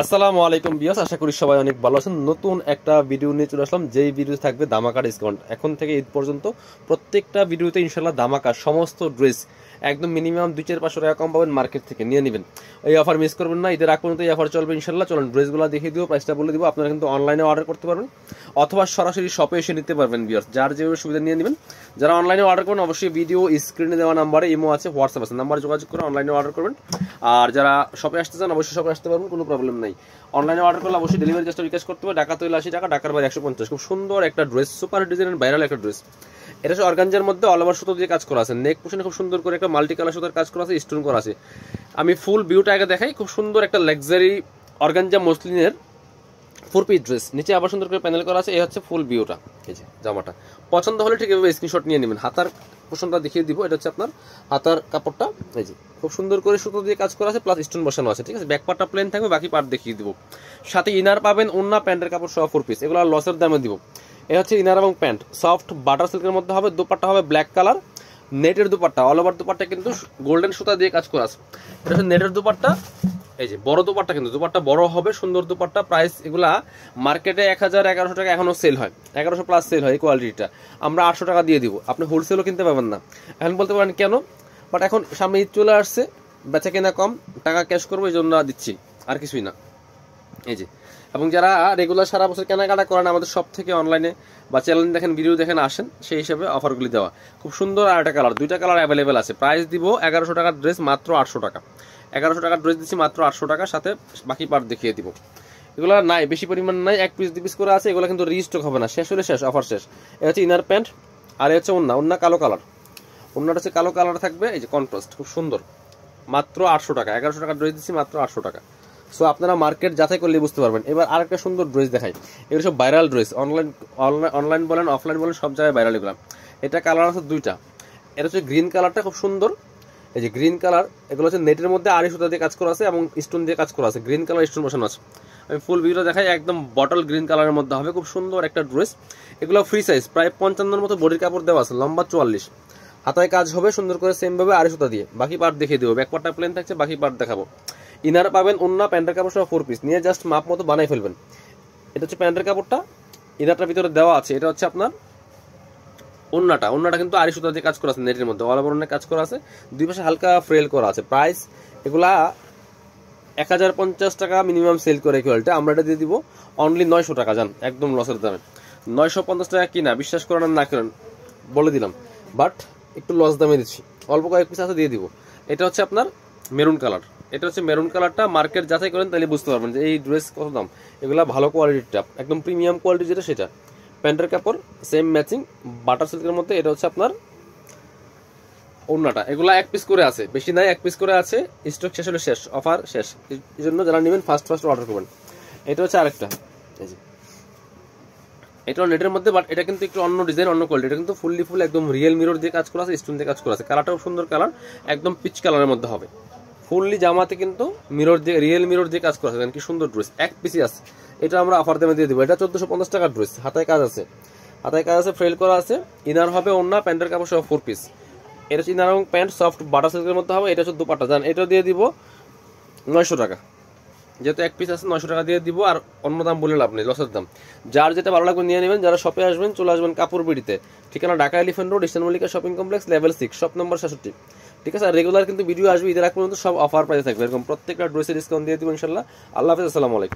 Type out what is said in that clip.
আসসালামু আলাইকুম বিয়াস, আশা করি সবাই অনেক ভালো আছেন। নতুন একটা ভিডিও নিয়ে চলে আসলাম, যেই ভিডিও থাকবে ধামাকা ডিসকাউন্ট। এখন থেকে ঈদ পর্যন্ত প্রত্যেকটা ভিডিওতে ইনশাল্লাহ ধামাকা, সমস্ত ড্রেস একদম মিনিমাম 2-4-500 টাকা কম পাবেন মার্কেট থেকে, নিয়ে নেবেন। এই অফার মিস করবেন না, ঈদের আগ পর্যন্ত এই অফার চলবে ইনশাল্লাহ। চলুন ড্রেসগুলো দেখিয়ে দিব, প্রাইসটা বলে দিব। আপনারা কিন্তু অনলাইনে অর্ডার করতে পারবেন অথবা সরাসরি শপে এসে নিতে পারবেন বিয়াস, যার যে সুবিধা নিয়ে নেবেন। যারা অনলাইনে অর্ডার করবেন অবশ্যই ভিডিও স্ক্রিনে দেওয়া নাম্বারে ইমো আছে, হোয়াটসঅ্যাপ আছে, নাম্বার যোগাযোগ করে অনলাইনে অর্ডার করবেন। আর যারা শপে আসতে চান অবশ্যই শপে আসতে পারবেন, কোনো প্রবলেম নাই। অনলাইনে অর্ডার করলে অবশ্যই ডেলিভারি চার্জটা রিকোয়েস্ট করতে হবে। ঢাকা তো 80 টাকা, ঢাকার বাইরে 150। খুব সুন্দর একটা ড্রেস, সুপার ডিজাইনের ভাইরাল একটা ড্রেস। এটা হচ্ছে অর্গানজার মধ্যে অল ওভার সুতো দিয়ে কাজ করা আছে। নেক পোশনে খুব সুন্দর করে একটা মাল্টি কালার সুতার কাজ করা আছে, স্টোন করা আছে। আমি ফুল ভিউটা আগে দেখাই। খুব সুন্দর একটা লাক্সারি অর্গানজা মসলিনের 4 পিস ড্রেস, নিচে আবার সুন্দর করে প্যানেল করা আছে। এই হচ্ছে ফুল ভিউটা। এই যে জামাটা পছন্দ হলে ঠিক এভাবে স্ক্রিনশট নিয়ে নেবেন। হাতার পোশনটা দেখিয়ে দিব। এটা হচ্ছে আপনার হাতার কাপড়টা। এই যে খুব সুন্দর করে সুতো দিয়ে কাজ করা আছে, প্লাস স্টোন বসানো আছে, ঠিক আছে। ব্যাক পার্টটা প্লেন থাকবে, বাকি পার্ট দেখিয়ে দিব। সাথে ইনার পাবেন, ওন্না প্যান্টের কাপড় সহ 4 পিস। এগুলো লসের দামে দিব। এটা হচ্ছে ইনার এবং প্যান্ট, সফট বাটার সিল্কের মধ্যে হবে। দুপাট্টা হবে ব্ল্যাক কালার, নেটের দুপাট্টা, অল ওভার দুপাট্টা কিন্তু গোল্ডেন সুতা দিয়ে কাজ করা আছে। এটা হচ্ছে নেটের দুপাট্টা। এই যে বড় দুপাট্টা, কিন্তু দুপাট্টা বড় হবে, সুন্দর দুপাট্টা। প্রাইস এগুলা মার্কেটে 1000-1100 টাকা এখনো সেল হয়, 1100 প্লাস সেল হয়। এই কোয়ালিটিটা আমরা 800 টাকা দিয়ে দিব। আপনি হোলসেলও কিনতে পারবেন না। এখন বলতে পারেন কেন, বাট এখন সামনে ঈদ চলে আসছে, বেচা কেনা কম, টাকা ক্যাশ করবো, এই জন্য দিচ্ছি, আর কিছুই না। এই যে, এবং যারা রেগুলার সারা বছর কেনাকাটা করেন আমাদের সব থেকে অনলাইনে বা চ্যানেল দেখেন, ভিডিও দেখেন, আসেন, সেই হিসাবে অফারগুলি দেওয়া। খুব সুন্দর আর একটা কালার, 2টা কালার অ্যাভেলেবেল আছে। প্রাইস দিব 1100 টাকার ড্রেস মাত্র 800 টাকা। 1100 টাকার ড্রেস দিচ্ছি মাত্র 800 টাকা, সাথে বাকি পার্ট দেখিয়ে দিব। এগুলো নাই, বেশি পরিমাণ নাই, 1 পিস 2 পিস করে আছে। এগুলো কিন্তু রিস্টক হবে না, শেষ হলে শেষ, অফার শেষ। এটা হচ্ছে ইনার প্যান্ট, আর হচ্ছে ওন্না কালো কালার। ওন্নাটা হচ্ছে কালো কালার থাকবে। এই যে কন্ট্রাস্ট, খুব সুন্দর, মাত্র 800 টাকা। 1100 টাকার ড্রেস দিচ্ছি মাত্র 800 টাকা। সো আপনারা মার্কেট যাচাই করলে বুঝতে পারবেন। এবার আরেকটা সুন্দর ড্রেস দেখাই। এগুলো সব ভাইরাল ড্রেস, অনলাইন বলেন অফলাইন বলেন সব জায়গায় ভাইরাল এগুলো। এটা কালার আছে 2টা। এটা হচ্ছে গ্রিন কালারটা, খুব সুন্দর। এই যে গ্রিন কালার, এগুলো হচ্ছে নেটের মধ্যে আড়ি সুতা দিয়ে কাজ করা আছে এবং স্টোন দিয়ে কাজ করা আছে। গ্রিন কালার স্টোন বসানো আছে। আমি ফুল ভিউটা দেখাই, একদম বটল গ্রিন কালারের মধ্যে হবে, খুব সুন্দর একটা ড্রেস। এগুলো ফ্রি সাইজ, প্রায় 55 মতো বডির কাপড় দেওয়া আছে, লম্বা 44। হাতায় কাজ হবে সুন্দর করে সেম ভাবে আড়ি সুতা দিয়ে। বাকি পার্ট দেখিয়ে দেবো, ব্যাক পার্টটা প্লেন থাকছে, বাকি পার্ট দেখাবো। ইনার পাবেন, ওন্না প্যান্টের কাপড় সহ 4 পিস, নিয়ে জাস্ট মাপ মতো বানাই ফেলবেন। এটা হচ্ছে প্যান্টের কাপড়টা, ইনারটার ভিতরে দেওয়া আছে। এটা হচ্ছে আপনার ওন্নাটা কিন্তু আড়ি সুতা দিয়ে কাজ করা আছে, নেটের মধ্যে অল ওভার কাজ করা আছে, 2 পাশে হালকা ফ্রেল করা আছে। প্রাইস এগুলা 1050 টাকা মিনিমাম সেল করে কোয়ালিটি, আমরা এটা দিয়ে দিব অনলি 900 টাকা। যান একদম লসের দামে, 950 টাকা কিনা, বিশ্বাস করেন না করেন বলে দিলাম, বাট একটু লস দামে দিচ্ছি, অল্প কয়েক পিস আছে দিয়ে দিব। এটা হচ্ছে আপনার মেরুন কালার। এটা হচ্ছে মেরুন কালারটা, মার্কেট যাচাই করেন তাহলে বুঝতে পারবেন যে এই ড্রেস কত দাম। এগুলা ভালো কোয়ালিটির, একদম প্রিমিয়াম কোয়ালিটি যেটা সেটা। প্যান্টের কাপড় সেম ম্যাচিং বাটার সিল্কের মধ্যে। এটা হচ্ছে আপনার ওন্নাটা। এগুলা 1 পিস করে আছে, বেশি নাই, 1 পিস করে আছে। স্টক শেষ হলে শেষ, অফার শেষ। এই জন্য যারা নেবেন ফার্স্ট অর্ডার করবেন। এটা হচ্ছে আরেকটা, এই যে এটা নেটের মধ্যে, বাট এটা কিন্তু একটু অন্য ডিজাইন, অন্য কোয়ালিটি। এটা কিন্তু ফুল একদম রিয়েল মিরর দিয়ে কাজ করা আছে, স্টোন দিয়ে কাজ করা আছে। কালারটাও সুন্দর কালার, একদম পিচ কালারের মধ্যে হবে। ফুললি জামাতে কিন্তু মিরর দিয়ে, রিয়েল মিরর দিয়ে কাজ করা আছে। কি সুন্দর ড্রেস, 1 পিসই আছে। এটা আমরা অফার দামে দিয়ে দিব। এটা 1450 টাকার ড্রেস, হাতায় কাজ আছে, ফ্রেল করা আছে। ইনার হবে ওন্না প্যান্টের কাপড় সহ 4 পিস। এটা হচ্ছে ইনার এবং প্যান্ট, সফট বাটার সিল্কের মধ্যে হবে। এটা হচ্ছে দুপাট্টা। জান এটা দিয়ে দিব 900 টাকা, যেহেতু 1 পিস আছে 900 টাকা দিয়ে দিব। আর অন্য দাম বলে লাভ নেই, লসের দাম। যার যেটা ভালো লাগবে নিয়ে নেবেন। যারা শপে আসবেন চলে আসবেন কাপড় বিড়িতে, ঠিকানা Dhaka elephant road, eastern Mallika shopping complex, level 6, shop number 66, ঠিক আছে। আর রেগুলার কিন্তু ভিডিও আসবে, ঈদের আগ পর্যন্ত সব অফার প্রাইসে থাকবে। এরকম প্রত্যেকটা ড্রেসের ডিসকাউন্ট দিয়ে দিব ইনশাল্লাহ। আল্লাহ হাফেজ, আসসালামু আলাইকুম।